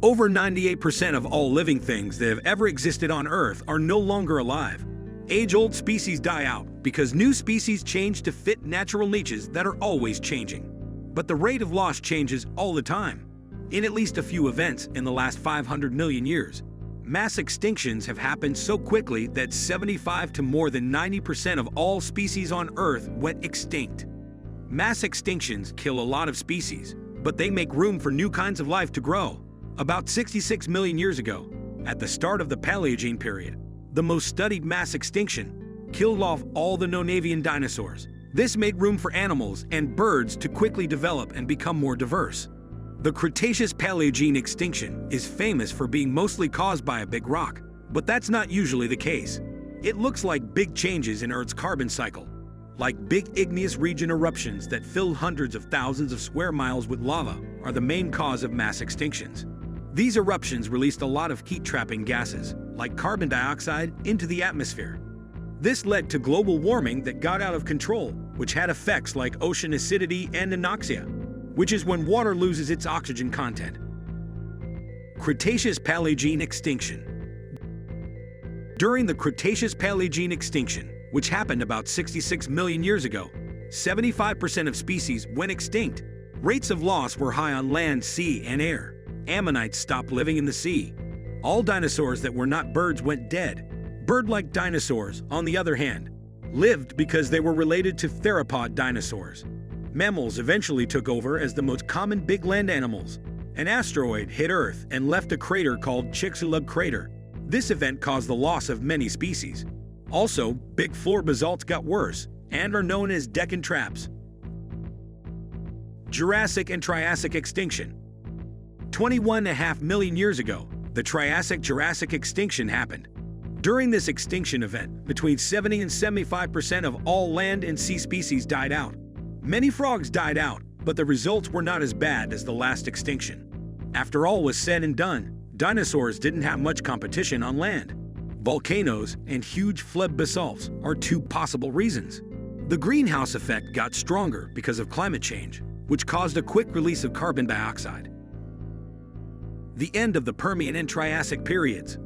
Over 98% of all living things that have ever existed on Earth are no longer alive. Age-old species die out because new species change to fit natural niches that are always changing. But the rate of loss changes all the time. In at least a few events in the last 500 million years, mass extinctions have happened so quickly that 75 to more than 90% of all species on Earth went extinct. Mass extinctions kill a lot of species, but they make room for new kinds of life to grow. About 66 million years ago, at the start of the Paleogene period, the most studied mass extinction killed off all the known avian dinosaurs. This made room for animals and birds to quickly develop and become more diverse. The Cretaceous-Paleogene extinction is famous for being mostly caused by a big rock, but that's not usually the case. It looks like big changes in Earth's carbon cycle, like big igneous region eruptions that fill hundreds of thousands of square miles with lava, are the main cause of mass extinctions. These eruptions released a lot of heat-trapping gases, like carbon dioxide, into the atmosphere. This led to global warming that got out of control, which had effects like ocean acidity and anoxia, which is when water loses its oxygen content. Cretaceous-Paleogene extinction. During the Cretaceous-Paleogene extinction, which happened about 66 million years ago, 75% of species went extinct. Rates of loss were high on land, sea, and air. Ammonites stopped living in the sea. All dinosaurs that were not birds went dead. Bird-like dinosaurs, on the other hand, lived because they were related to theropod dinosaurs. Mammals eventually took over as the most common big land animals. An asteroid hit Earth and left a crater called Chicxulub crater. This event caused the loss of many species. Also, big floor basalts got worse and are known as Deccan traps. Jurassic and Triassic extinction. 21.5 million years ago, the Triassic-Jurassic extinction happened. During this extinction event, between 70 and 75% of all land and sea species died out. Many frogs died out, but the results were not as bad as the last extinction. After all was said and done, dinosaurs didn't have much competition on land. Volcanoes and huge flood basalts are two possible reasons. The greenhouse effect got stronger because of climate change, which caused a quick release of carbon dioxide. The end of the Permian and Triassic periods.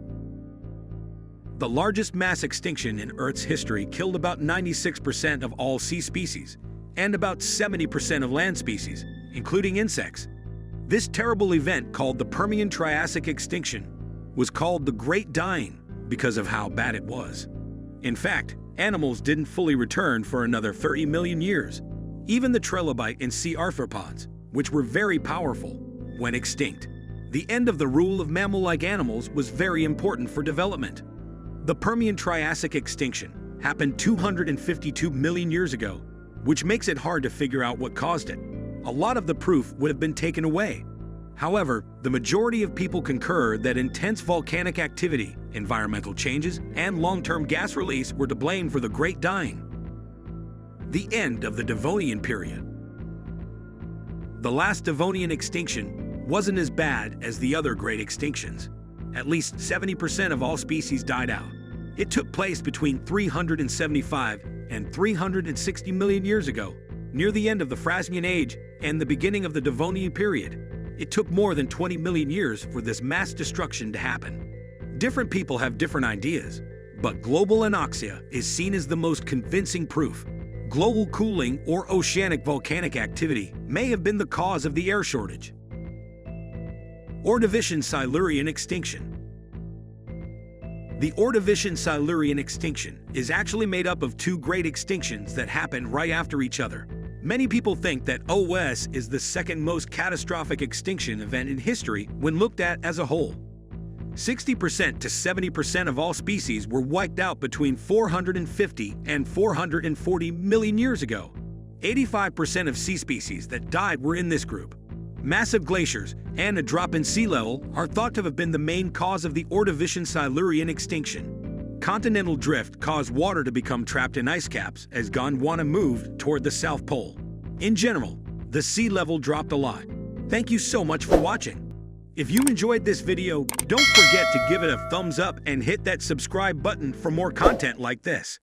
The largest mass extinction in Earth's history killed about 96% of all sea species and about 70% of land species, including insects. This terrible event, called the Permian-Triassic extinction, was called the Great Dying because of how bad it was. In fact, animals didn't fully return for another 30 million years. Even the trilobite and sea arthropods, which were very powerful, went extinct. The end of the rule of mammal-like animals was very important for development. The Permian-Triassic extinction happened 252 million years ago, which makes it hard to figure out what caused it. A lot of the proof would have been taken away. However, the majority of people concur that intense volcanic activity, environmental changes, and long-term gas release were to blame for the Great Dying. The end of the Devonian period. The last Devonian extinction wasn't as bad as the other great extinctions. At least 70% of all species died out. It took place between 375 and 360 million years ago, near the end of the Frasian Age and the beginning of the Devonian period. It took more than 20 million years for this mass destruction to happen. Different people have different ideas, but global anoxia is seen as the most convincing proof. Global cooling or oceanic volcanic activity may have been the cause of the air shortage. Ordovician-Silurian extinction. The Ordovician-Silurian extinction is actually made up of two great extinctions that happened right after each other. Many people think that OS is the second most catastrophic extinction event in history when looked at as a whole. 60% to 70% of all species were wiped out between 450 and 440 million years ago. 85% of sea species that died were in this group. Massive glaciers and a drop in sea level are thought to have been the main cause of the Ordovician-Silurian extinction. Continental drift caused water to become trapped in ice caps as Gondwana moved toward the South Pole. In general, the sea level dropped a lot. Thank you so much for watching. If you enjoyed this video, don't forget to give it a thumbs up and hit that subscribe button for more content like this.